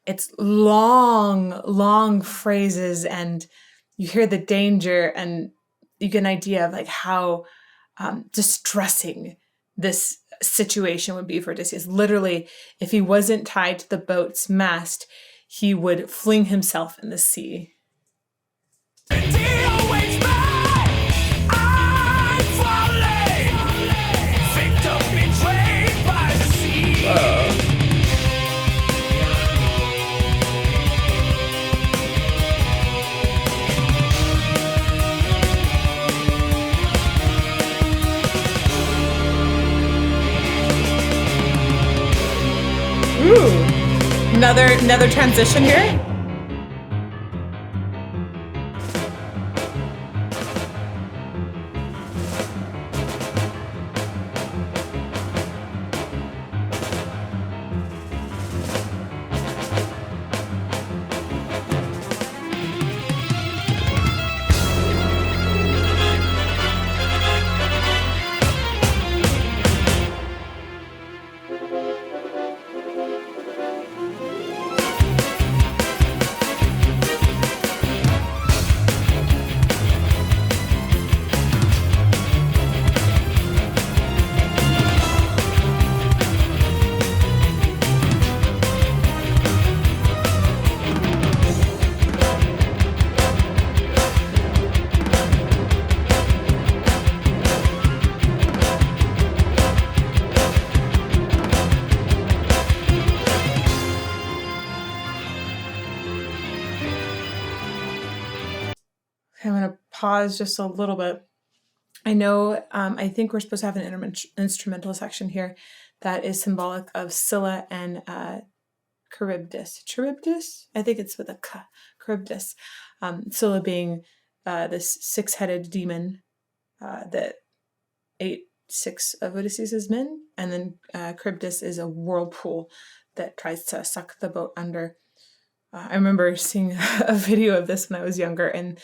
it's long, long phrases, and you hear the danger, and you get an idea of like how distressing this situation would be for Odysseus. Literally, if he wasn't tied to the boat's mast, he would fling himself in the sea. Ooh, another transition here. I'm going to pause just a little bit. I know, I think we're supposed to have an instrumental section here that is symbolic of Scylla and Charybdis. Charybdis? I think it's with a K. Charybdis. Scylla being this six-headed demon that ate six of Odysseus' men. And then Charybdis is a whirlpool that tries to suck the boat under. I remember seeing a video of this when I was younger and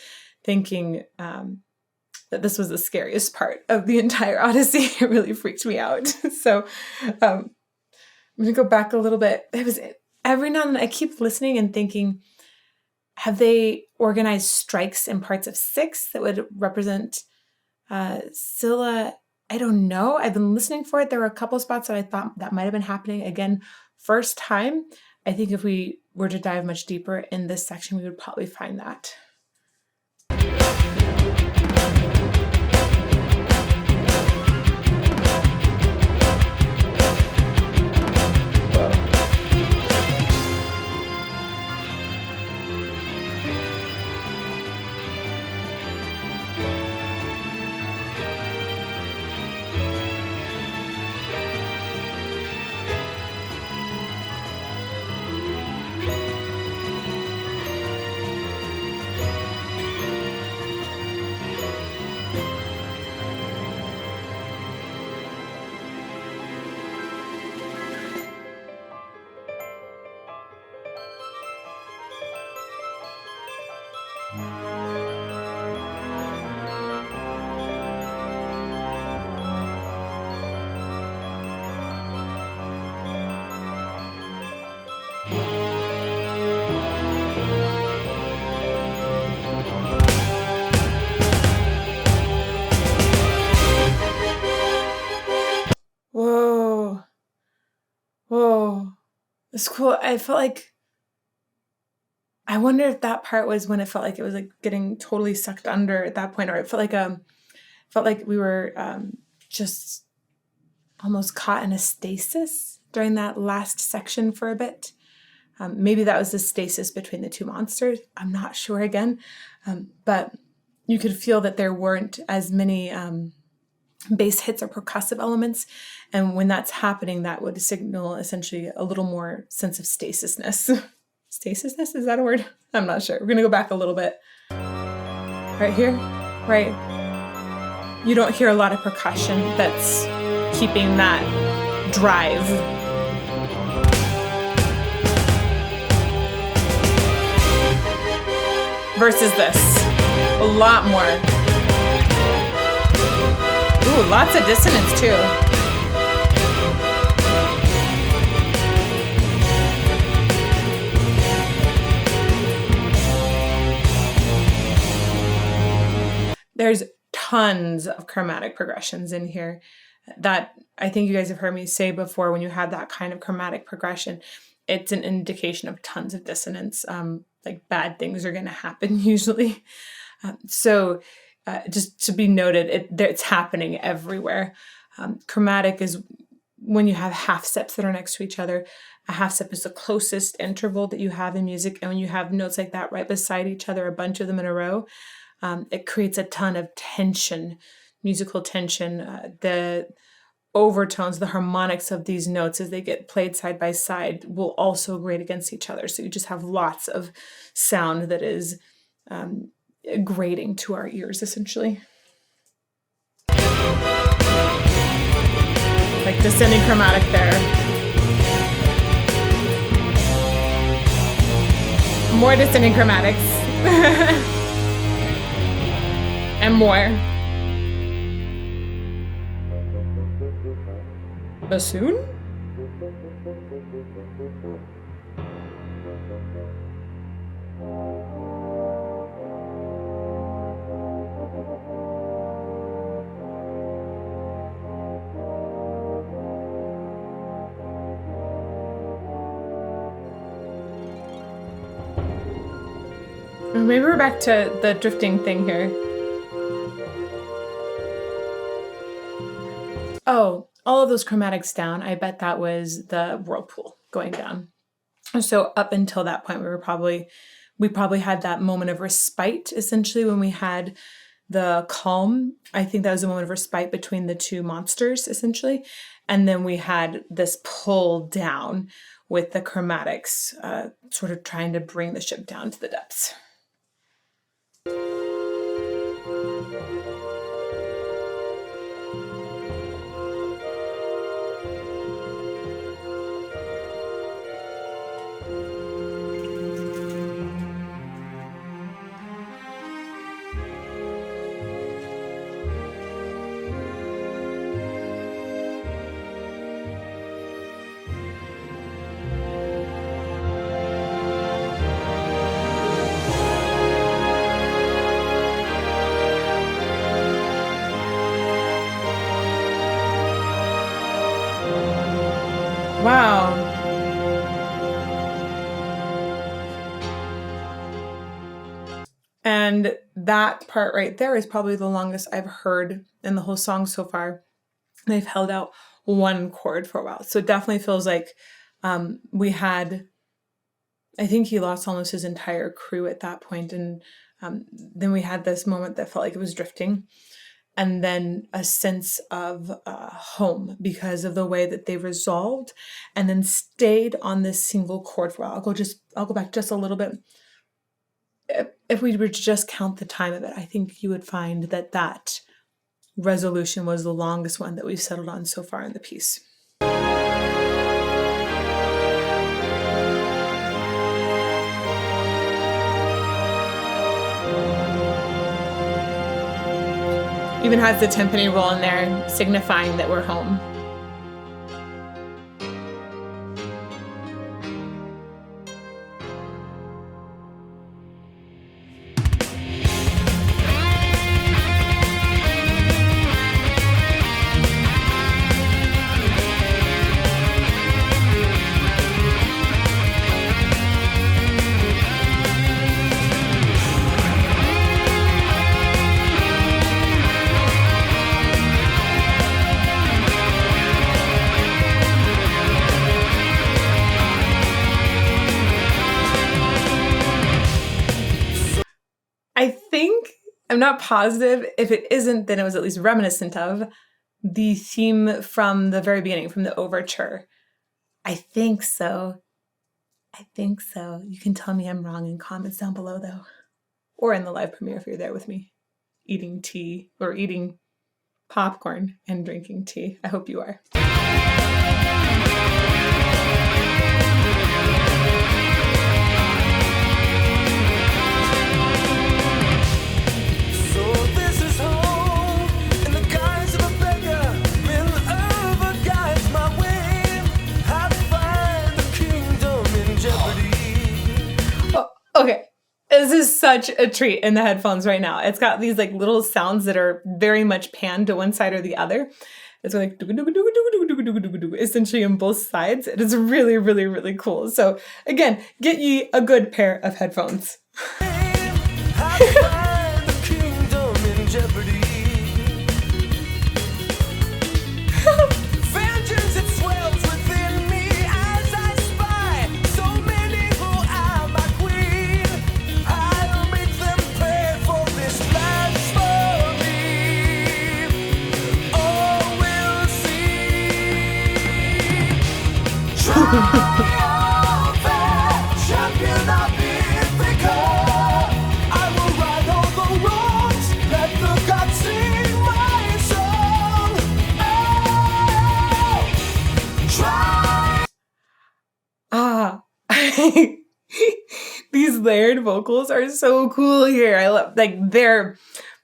thinking that this was the scariest part of the entire Odyssey. It really freaked me out. So I'm going to go back a little bit. It was every now and then I keep listening and thinking, have they organized strikes in parts of 6 that would represent Scylla? I don't know. I've been listening for it. There were a couple spots that I thought that might have been happening. Again, first time. I think if we were to dive much deeper in this section, we would probably find that. It's cool. I felt like, I wonder if that part was when it felt like it was like getting totally sucked under at that point, or it felt like we were just almost caught in a stasis during that last section for a bit. Maybe that was the stasis between the two monsters. I'm not sure again, but you could feel that there weren't as many bass hits or percussive elements. And when that's happening, that would signal essentially a little more sense of stasisness. Stasisness, is that a word? I'm not sure. We're going to go back a little bit. Right here, right? You don't hear a lot of percussion that's keeping that drive. Versus this. A lot more. Ooh, lots of dissonance too. There's tons of chromatic progressions in here that I think you guys have heard me say before. When you have that kind of chromatic progression, it's an indication of tons of dissonance. Like bad things are going to happen usually. So just to be noted, it's happening everywhere. Chromatic is when you have half steps that are next to each other. A half step is the closest interval that you have in music. And when you have notes like that right beside each other, a bunch of them in a row, it creates a ton of tension, musical tension. The overtones, the harmonics of these notes as they get played side by side will also grate against each other. So you just have lots of sound that is grating to our ears, essentially. Like descending chromatic there. More descending chromatics. And more. Bassoon? Maybe we're back to the drifting thing here. Oh, all of those chromatics down, I bet that was the whirlpool going down. So up until that point, we probably had that moment of respite, essentially, when we had the calm. I think that was a moment of respite between the two monsters, essentially. And then we had this pull down with the chromatics, sort of trying to bring the ship down to the depths. Wow. And that part right there is probably the longest I've heard in the whole song so far. They've held out one chord for a while. So it definitely feels like we had, I think he lost almost his entire crew at that point. And then we had this moment that felt like it was drifting. And then a sense of home because of the way that they resolved and then stayed on this single chord for a while. I'll go back just a little bit. If we were to just count the time of it, I think you would find that that resolution was the longest one that we've settled on so far in the piece. Even has the timpani roll in there, signifying that we're home. I'm not positive. If it isn't, then it was at least reminiscent of the theme from the very beginning, from the Overture. I think so. I think so. You can tell me I'm wrong in comments down below, though. Or in the live premiere if you're there with me, eating tea or eating popcorn and drinking tea. I hope you are. Okay, this is such a treat in the headphones right now. It's got these like little sounds that are very much panned to one side or the other. It's like essentially on both sides. It is really, really, really cool. So again, get ye a good pair of headphones. These layered vocals are so cool here. I love, like, they're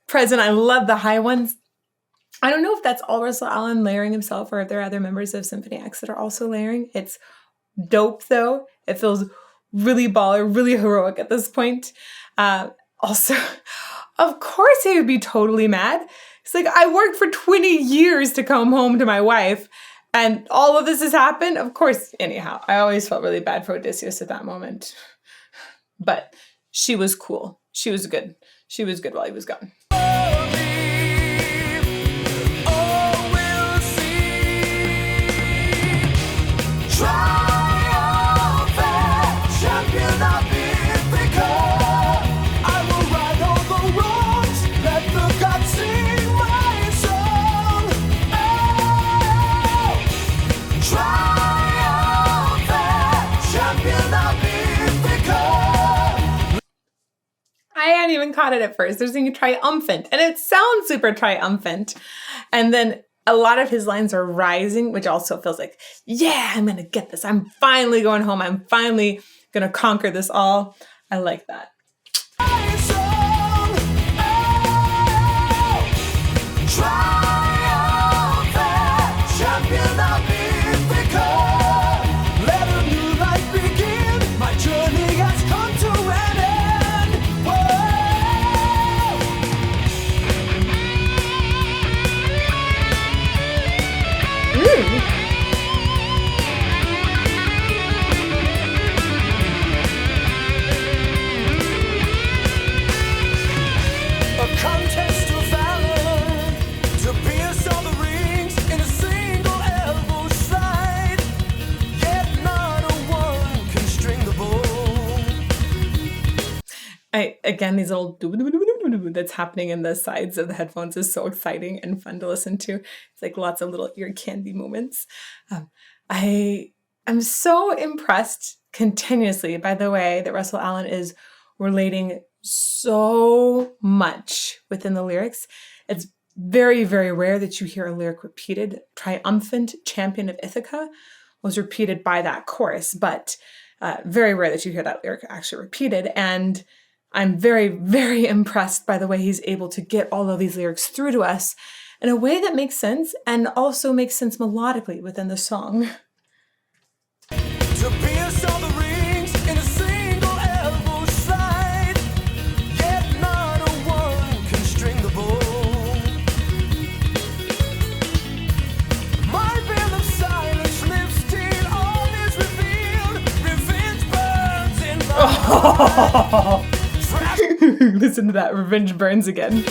present. I love the high ones. I don't know if that's all Russell Allen layering himself or if there are other members of Symphony X that are also layering. It's dope though. It feels really baller, really heroic at this point. Also, of course he would be totally mad. It's like, I worked for 20 years to come home to my wife and all of this has happened. Of course, anyhow, I always felt really bad for Odysseus at that moment. But she was cool. She was good. She was good while he was gone. I hadn't even caught it at first. They're singing triumphant, and it sounds super triumphant. And then a lot of his lines are rising, which also feels like, yeah, I'm going to get this. I'm finally going home. I'm finally going to conquer this all. I like that. Again, these little that's happening in the sides of the headphones is so exciting and fun to listen to. It's like lots of little ear candy moments. I am so impressed continuously by the way that Russell Allen is relating so much within the lyrics. It's very, very rare that you hear a lyric repeated. Triumphant champion of Ithaca was repeated by that chorus, but very rare that you hear that lyric actually repeated. And I'm very, very impressed by the way he's able to get all of these lyrics through to us in a way that makes sense and also makes sense melodically within the song. To pierce all the rings in a single elbow slide, yet not a one can string the bow. My veil of silence lives till all is revealed. Revenge burns in my Listen to that, revenge burns again.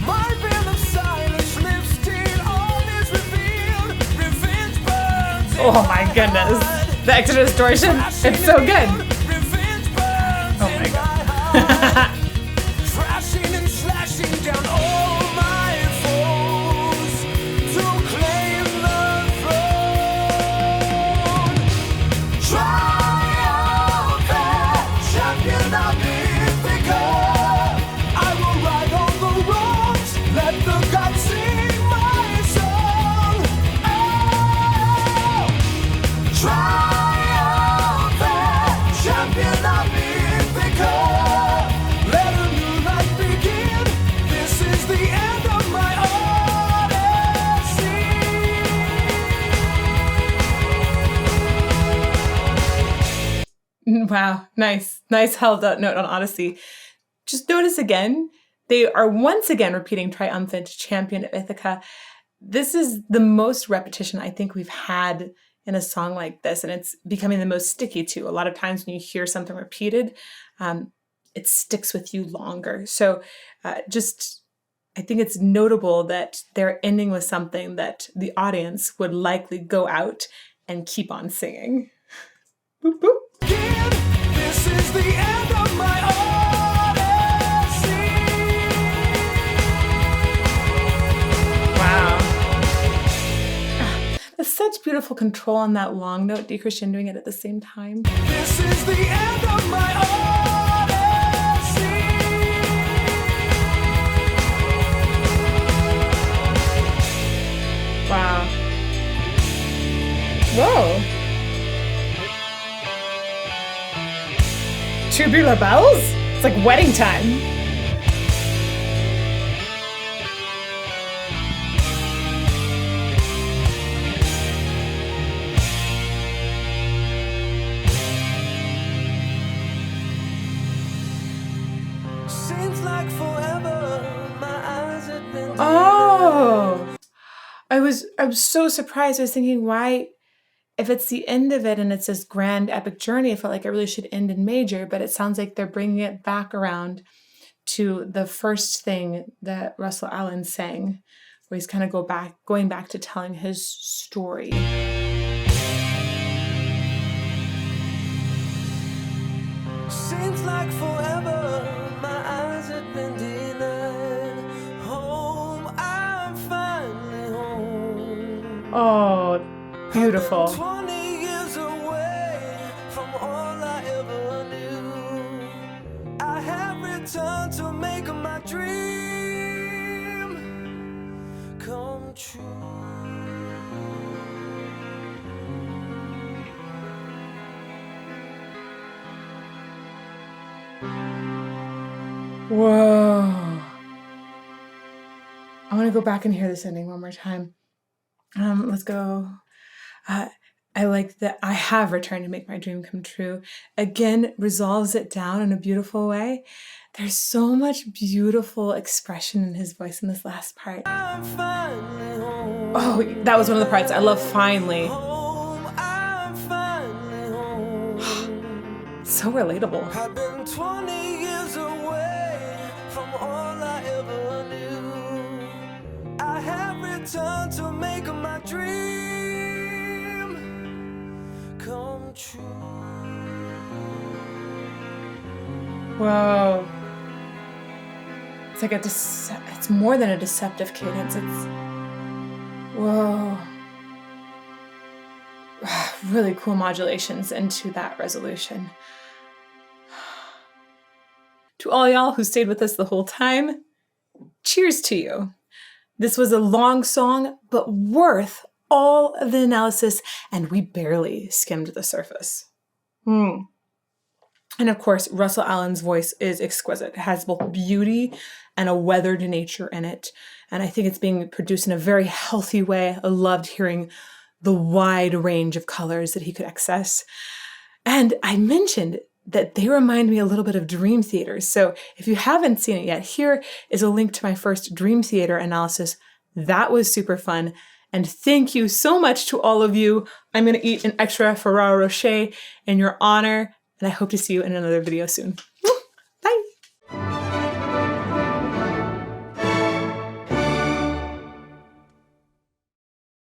My veil of silence lives till all is revealed. Revenge burns in oh my goodness. The extra distortion, it's so good. Oh my god. Wow, nice. Nice held up note on Odyssey. Just notice again, they are once again repeating triumphant champion of Ithaca. This is the most repetition I think we've had in a song like this, and it's becoming the most sticky too. A lot of times when you hear something repeated, it sticks with you longer. So I think it's notable that they're ending with something that the audience would likely go out and keep on singing. Boop, boop. This is the end of my Odyssey. Wow. There's such beautiful control on that long note, decrescendoing it at the same time. This is the end of my Odyssey. Wow. Whoa. Tubular bells? It's like wedding time. Seems like forever. My eyes have been Oh. I was so surprised. I was thinking, why, if it's the end of it and it's this grand epic journey, I felt like it really should end in major, but it sounds like they're bringing it back around to the first thing that Russell Allen sang, where he's kind of going back to telling his story. Seems like forever. My eyes have been denied. Home, I'm finally home. Oh, beautiful. 20 years away from all I ever knew. I have returned to make my dream come true. Whoa. I want to go back and hear this ending one more time. Let's go. I like that I have returned to make my dream come true. Again, resolves it down in a beautiful way. There's so much beautiful expression in his voice in this last part. I'm finally home. Oh, that was one of the parts I love. Finally. Home, I'm finally home. So relatable. I've been 20 years away from all I ever knew. I have returned to make my dream come true. Whoa. It's like it's more than a deceptive cadence. It's, whoa. Really cool modulations into that resolution. To all y'all who stayed with us the whole time, cheers to you. This was a long song, but worth all of the analysis, and we barely skimmed the surface. And of course, Russell Allen's voice is exquisite. It has both beauty and a weathered nature in it. And I think it's being produced in a very healthy way. I loved hearing the wide range of colors that he could access. And I mentioned that they remind me a little bit of Dream Theater. So if you haven't seen it yet, here is a link to my first Dream Theater analysis. That was super fun. And thank you so much to all of you. I'm going to eat an extra Ferrero Rocher in your honor, and I hope to see you in another video soon.